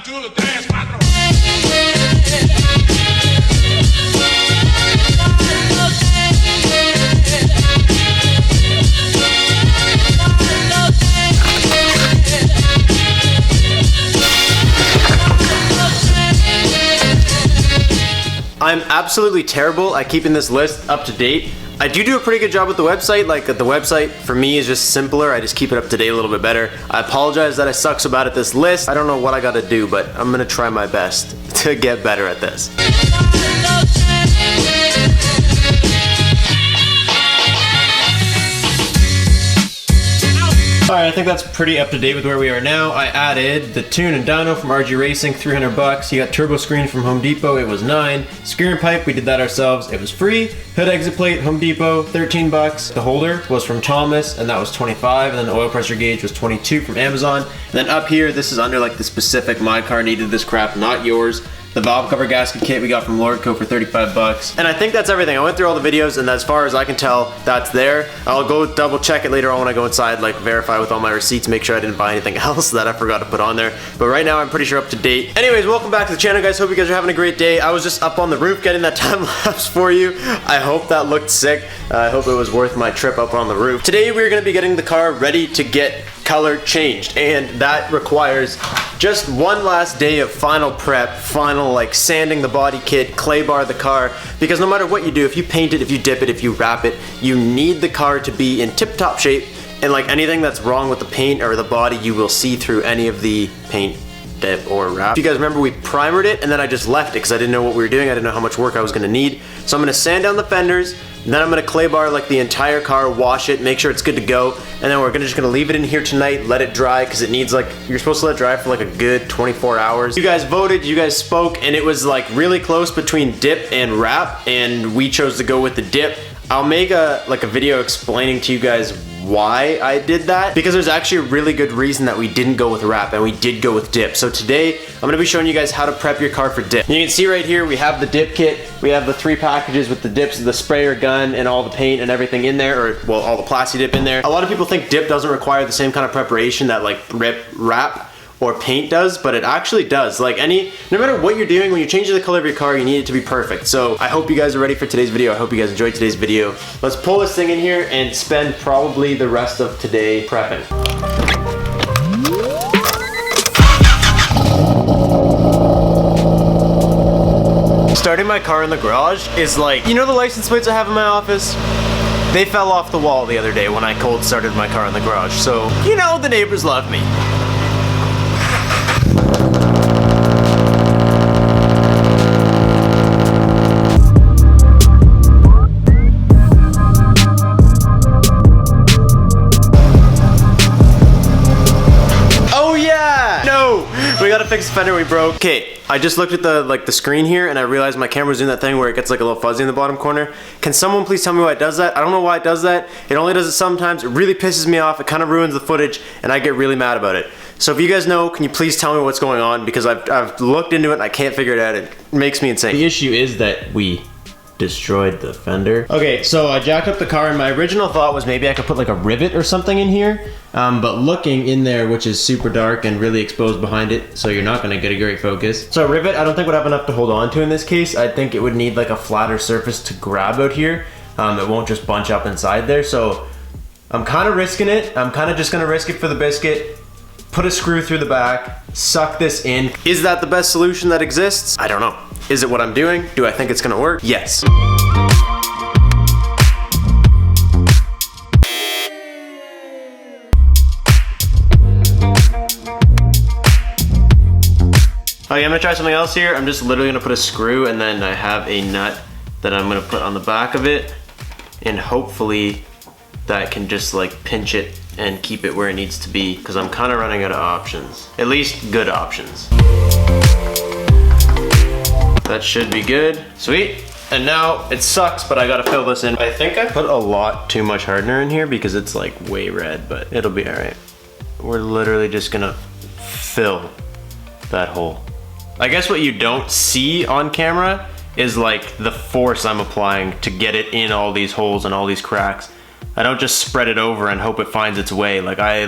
2, 3, 4. I'm absolutely terrible at keeping this list up to date. I do a pretty good job with the website. Like the website for me is just simpler. I just keep it up to date a little bit better. I apologize that I suck so bad at this list. I don't know what I gotta do, but I'm gonna try my best to get better at this. Alright, I think that's pretty up to date with where we are now. I added the tune and dyno from RG Racing, 300 bucks. You got turbo screen from Home Depot, it was 9. Screw and pipe, we did that ourselves, it was free. Hood exit plate, Home Depot, 13 bucks. The holder was from Thomas, and that was 25. And then the oil pressure gauge was 22 from Amazon. And then up here, this is under like the specific, my car needed this crap, not yours. The valve cover gasket kit we got from Lordco for 35 bucks. And I think that's everything. I went through all the videos, and as far as I can tell, that's there. I'll go double check it later on when I go inside, like verify with all my receipts, make sure I didn't buy anything else that I forgot to put on there. But right now, I'm pretty sure up to date. Anyways, welcome back to the channel, guys. Hope you guys are having a great day. I was just up on the roof getting that time lapse for you. I hope that looked sick. I hope it was worth my trip up on the roof. Today, we're gonna be getting the car ready to get color changed, and that requires just one last day of final prep, final like sanding the body kit, clay bar the car, because no matter what you do, if you paint it, if you dip it, if you wrap it, you need the car to be in tip-top shape, and like anything that's wrong with the paint or the body, you will see through any of the paint, dip, or wrap. If you guys remember, we primered it and then I just left it because I didn't know what we were doing. I didn't know how much work I was gonna need. So I'm gonna sand down the fenders, and then I'm gonna clay bar like the entire car, wash it, make sure it's good to go, and then we're just gonna leave it in here tonight, let it dry, because it needs like, you're supposed to let it dry for like a good 24 hours. You guys voted, you guys spoke, and it was like really close between dip and wrap, and we chose to go with the dip. I'll make a video explaining to you guys why I did that, because there's actually a really good reason that we didn't go with wrap and we did go with dip. So today I'm gonna be showing you guys how to prep your car for dip. You can see right here we have the dip kit. We have the 3 packages with the dips, the sprayer gun, and all the paint and everything in there, or well, all the plasti dip in there. A lot of people think dip doesn't require the same kind of preparation that like wrap or paint does, but it actually does. Like no matter what you're doing, when you're changing the color of your car, you need it to be perfect. So I hope you guys are ready for today's video. I hope you guys enjoyed today's video. Let's pull this thing in here and spend probably the rest of today prepping. Starting my car in the garage is like, you know the license plates I have in my office? They fell off the wall the other day when I cold started my car in the garage. So, you know, the neighbors love me. We gotta fix the fender we broke. Okay, I just looked at the screen here and I realized my camera's doing that thing where it gets like a little fuzzy in the bottom corner. Can someone please tell me why it does that? I don't know why it does that. It only does it sometimes. It really pisses me off. It kind of ruins the footage and I get really mad about it. So if you guys know, can you please tell me what's going on? Because I've looked into it and I can't figure it out. It makes me insane. The issue is that we destroyed the fender. Okay, so I jacked up the car and my original thought was maybe I could put like a rivet or something in here, but looking in there, which is super dark and really exposed behind it, so you're not gonna get a great focus. So a rivet I don't think would have enough to hold on to in this case. I think it would need like a flatter surface to grab out here. It won't just bunch up inside there, so I'm kind of risking it. I'm kind of just gonna risk it for the biscuit. Put a screw through the back, suck this in. Is that the best solution that exists? I don't know. Is it what I'm doing? Do I think it's gonna work? Yes. Okay, I'm gonna try something else here. I'm just literally gonna put a screw and then I have a nut that I'm gonna put on the back of it, and hopefully that can just like pinch it and keep it where it needs to be, because I'm kind of running out of options. At least good options. That should be good. Sweet. And now it sucks, but I gotta fill this in. I think I put a lot too much hardener in here because it's like way red, but it'll be all right. We're literally just gonna fill that hole. I guess what you don't see on camera is like the force I'm applying to get it in all these holes and all these cracks. I don't just spread it over and hope it finds its way. Like I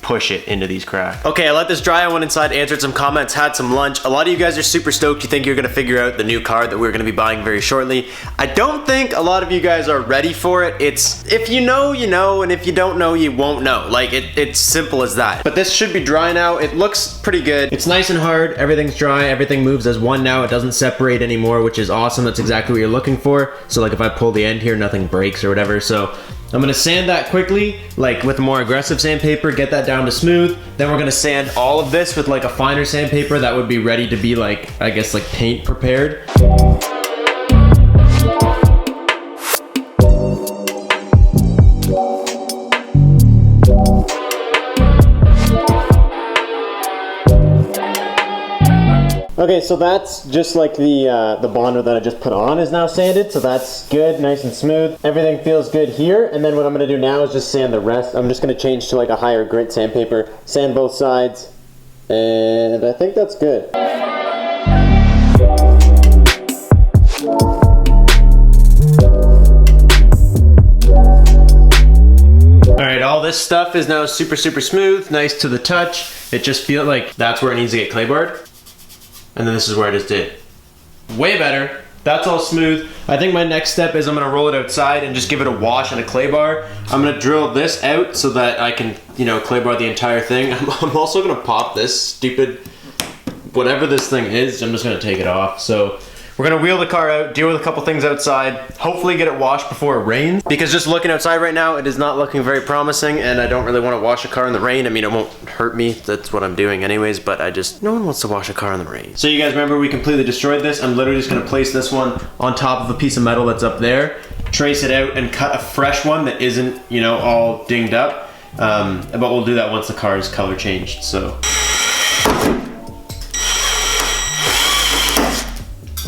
push it into these cracks. Okay, I let this dry. I went inside, answered some comments, had some lunch. A lot of you guys are super stoked. You think you're gonna figure out the new car that we're gonna be buying very shortly. I don't think a lot of you guys are ready for it. It's, if you know, you know, and if you don't know, you won't know. Like, it's simple as that. But this should be dry now. It looks pretty good. It's nice and hard. Everything's dry. Everything moves as one now. It doesn't separate anymore, which is awesome. That's exactly what you're looking for. So like if I pull the end here, nothing breaks or whatever. So I'm gonna sand that quickly, like with a more aggressive sandpaper, get that down to smooth. Then we're gonna sand all of this with like a finer sandpaper that would be ready to be like, I guess like paint prepared. Okay, so that's just like the bonder that I just put on is now sanded, so that's good, nice and smooth. Everything feels good here, and then what I'm gonna do now is just sand the rest. I'm just gonna change to like a higher grit sandpaper, sand both sides, and I think that's good. Alright, all this stuff is now super smooth, nice to the touch. It just feels like that's where it needs to get clay barred. And then this is where I just did. Way better. That's all smooth. I think my next step is I'm gonna roll it outside and just give it a wash and a clay bar. I'm gonna drill this out so that I can, you know, clay bar the entire thing. I'm also gonna pop this stupid, whatever this thing is, I'm just gonna take it off. So we're gonna wheel the car out, deal with a couple things outside, hopefully get it washed before it rains. Because just looking outside right now, it is not looking very promising, and I don't really wanna wash a car in the rain. I mean, it won't hurt me, that's what I'm doing anyways, but no one wants to wash a car in the rain. So you guys remember we completely destroyed this. I'm literally just gonna place this one on top of a piece of metal that's up there, trace it out, and cut a fresh one that isn't, you know, all dinged up. But we'll do that once the car is color changed, so.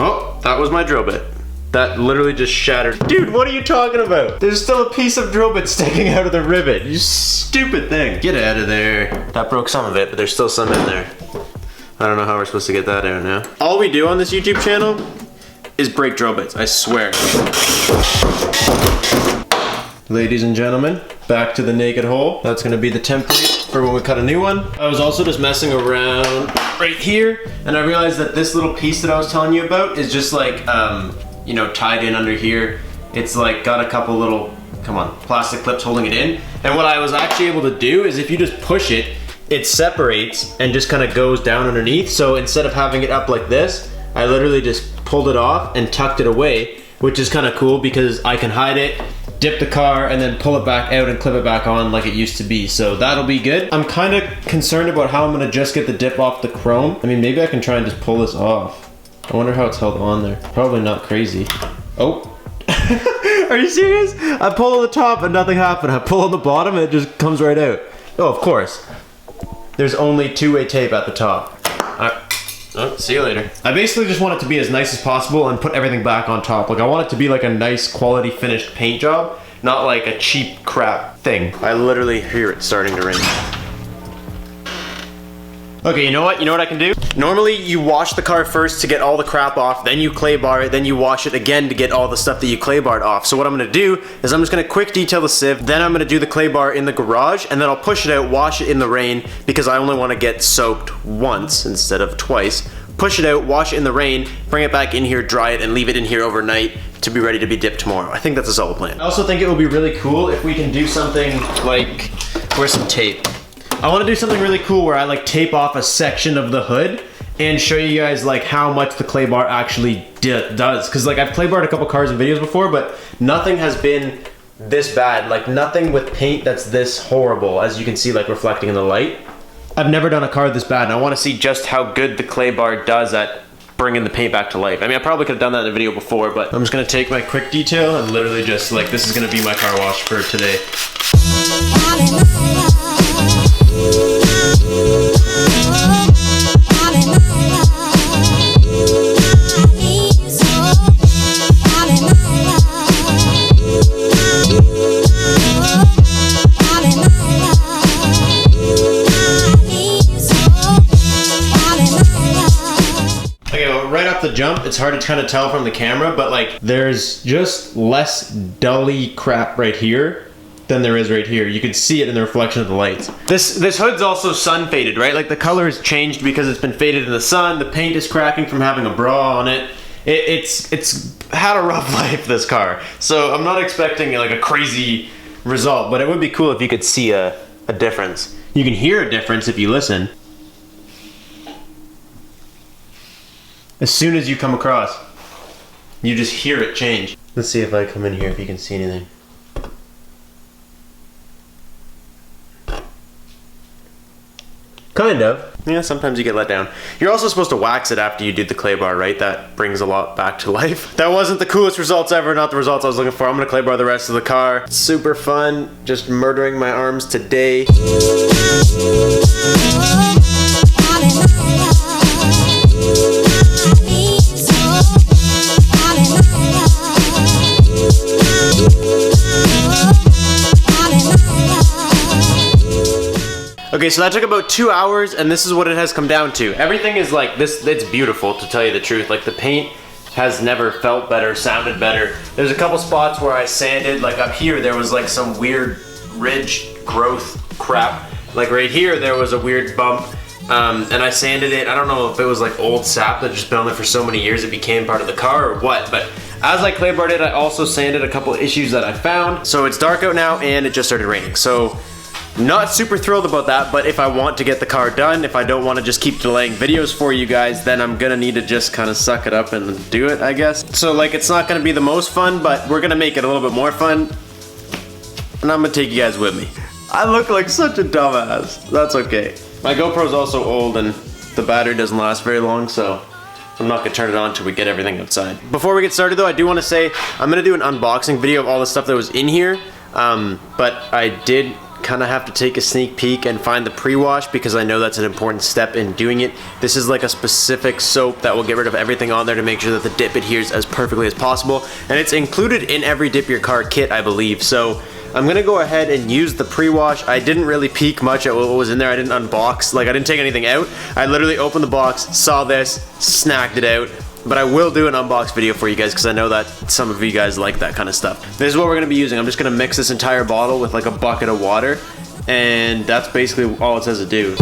Oh, that was my drill bit. That literally just shattered. Dude, what are you talking about? There's still a piece of drill bit sticking out of the rivet. You stupid thing. Get out of there. That broke some of it, but there's still some in there. I don't know how we're supposed to get that out now. All we do on this YouTube channel is break drill bits, I swear. Ladies and gentlemen, back to the naked hole. That's gonna be the template for when we cut a new one. I was also just messing around right here, and I realized that this little piece that I was telling you about is just like, you know, tied in under here. It's like got a couple little, come on, plastic clips holding it in. And what I was actually able to do is if you just push it, it separates and just kind of goes down underneath. So instead of having it up like this, I literally just pulled it off and tucked it away, which is kind of cool because I can hide it, dip the car, and then pull it back out and clip it back on like it used to be. So that'll be good. I'm kind of concerned about how I'm gonna just get the dip off the chrome. I mean, maybe I can try and just pull this off. I wonder how it's held on there. Probably not crazy. Oh. Are you serious? I pull on the top and nothing happened. I pull on the bottom and it just comes right out. Oh, of course. There's only two-way tape at the top. Oh, see you later. I basically just want it to be as nice as possible and put everything back on top. Like, I want it to be like a nice quality finished paint job, not like a cheap crap thing. I literally hear it starting to rain. Okay, you know what? You know what I can do? Normally, you wash the car first to get all the crap off, then you clay bar it, then you wash it again to get all the stuff that you clay barred off. So what I'm gonna do is I'm just gonna quick detail the sieve, then I'm gonna do the clay bar in the garage, and then I'll push it out, wash it in the rain, because I only wanna get soaked once instead of twice. Push it out, wash it in the rain, bring it back in here, dry it, and leave it in here overnight to be ready to be dipped tomorrow. I think that's a solid plan. I also think it would be really cool if we can do something like, where's some tape? I want to do something really cool where I like tape off a section of the hood and show you guys like how much the clay bar actually does. Cause like I've clay barred a couple cars and videos before, but nothing has been this bad. Like nothing with paint that's this horrible, as you can see like reflecting in the light. I've never done a car this bad, and I want to see just how good the clay bar does at bringing the paint back to life. I mean, I probably could have done that in a video before, but I'm just gonna take my quick detail and literally just like, this is gonna be my car wash for today. The jump, it's hard to kind of tell from the camera, but like there's just less dully crap right here than there is right here. You can see it in the reflection of the lights. This hood's also sun faded, right? Like the color has changed because it's been faded in the sun. The paint is cracking from having a bra on it. It's had a rough life, this car. So I'm not expecting like a crazy result, but it would be cool if you could see a difference. You can hear a difference if you listen. As soon as you come across, you just hear it change. Let's see if I come in here if you can see anything. Kind of. Yeah, sometimes you get let down. You're also supposed to wax it after you do the clay bar, right? That brings a lot back to life. That wasn't the coolest results ever, not the results I was looking for. I'm gonna clay bar the rest of the car. Super fun, just murdering my arms today. Okay, so that took about 2 hours, and this is what it has come down to. Everything is like this. It's beautiful, to tell you the truth. Like the paint has never felt better, sounded better. There's a couple spots where I sanded, like up here there was like some weird ridge growth crap. Like right here there was a weird bump, and I sanded it. I don't know if it was like old sap that just been on there for so many years it became part of the car or what, but as I clay barred it, I also sanded a couple of issues that I found. So it's dark out now and it just started raining. So not super thrilled about that, but if I want to get the car done, if I don't want to just keep delaying videos for you guys, then I'm gonna need to just kind of suck it up and do it, I guess. So like, it's not gonna be the most fun, but we're gonna make it a little bit more fun, and I'm gonna take you guys with me. I look like such a dumbass. That's okay. My GoPro's also old and the battery doesn't last very long, so I'm not gonna turn it on until we get everything outside. Before we get started though, I do wanna say, I'm gonna do an unboxing video of all the stuff that was in here, but I did kind of have to take a sneak peek and find the pre-wash because I know that's an important step in doing it. This is like a specific soap that will get rid of everything on there to make sure that the dip adheres as perfectly as possible, and it's included in every Dip Your Car kit, I believe. So I'm gonna go ahead and use the pre-wash. I didn't really peek much at what was in there. I didn't unbox, like I didn't take anything out. I literally opened the box, saw this, snagged it out. But I will do an unbox video for you guys because I know that some of you guys like that kind of stuff. This is what we're gonna be using. I'm just gonna mix this entire bottle with like a bucket of water, and that's basically all it says to do.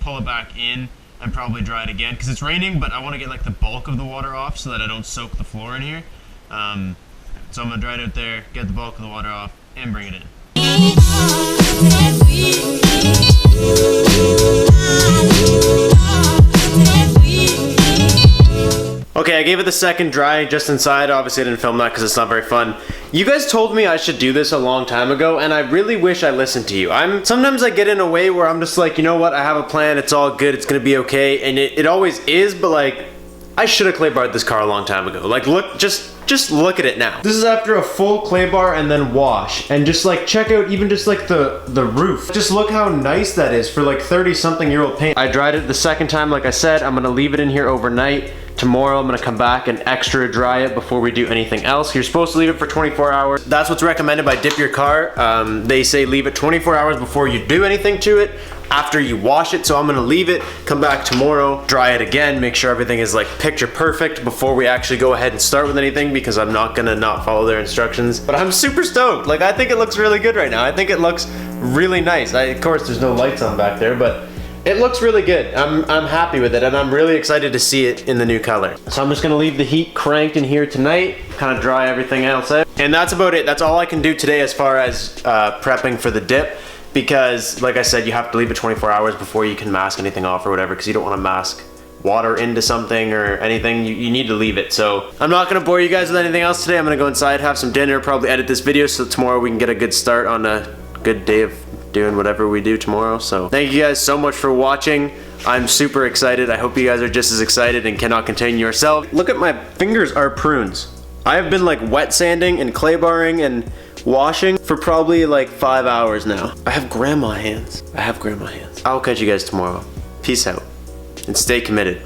Pull it back in and probably dry it again because it's raining, but I want to get like the bulk of the water off so that I don't soak the floor in here. So I'm gonna dry it out there, get the bulk of the water off, and bring it in. Okay, I gave it the second dry just inside. Obviously I didn't film that because it's not very fun. You guys told me I should do this a long time ago, and I really wish I listened to you. Sometimes I get in a way where I'm just like, you know what, I have a plan, it's all good, it's gonna be okay, and it always is, but like, I should have clay barred this car a long time ago. Like, look, just look at it now. This is after a full clay bar and then wash, and just like, check out even just like the roof. Just look how nice that is for like 30-something-year-old paint. I dried it the second time, like I said. I'm gonna leave it in here overnight. Tomorrow I'm gonna come back and extra dry it before we do anything else. You're supposed to leave it for 24 hours. That's what's recommended by Dip Your Car. They say leave it 24 hours before you do anything to it, after you wash it. So I'm gonna leave it, come back tomorrow, dry it again, make sure everything is like picture perfect before we actually go ahead and start with anything, because I'm not gonna not follow their instructions. But I'm super stoked. Like, I think it looks really good right now. I think it looks really nice. Of course, there's no lights on back there, but it looks really good. I'm happy with it, and I'm really excited to see it in the new color. So I'm just gonna leave the heat cranked in here tonight, kind of dry everything else out. And that's about it. That's all I can do today as far as prepping for the dip, because like I said, you have to leave it 24 hours before you can mask anything off or whatever, because you don't want to mask water into something or anything. You need to leave it. So I'm not gonna bore you guys with anything else today. I'm gonna go inside, have some dinner, probably edit this video so tomorrow we can get a good start on a good day of doing whatever we do tomorrow. So thank you guys so much for watching. I'm super excited. I hope you guys are just as excited and cannot contain yourself. Look at my fingers are prunes. I have been like wet sanding and clay barring and washing for probably like 5 hours now. I have grandma hands. I'll catch you guys tomorrow. Peace out. and stay committed.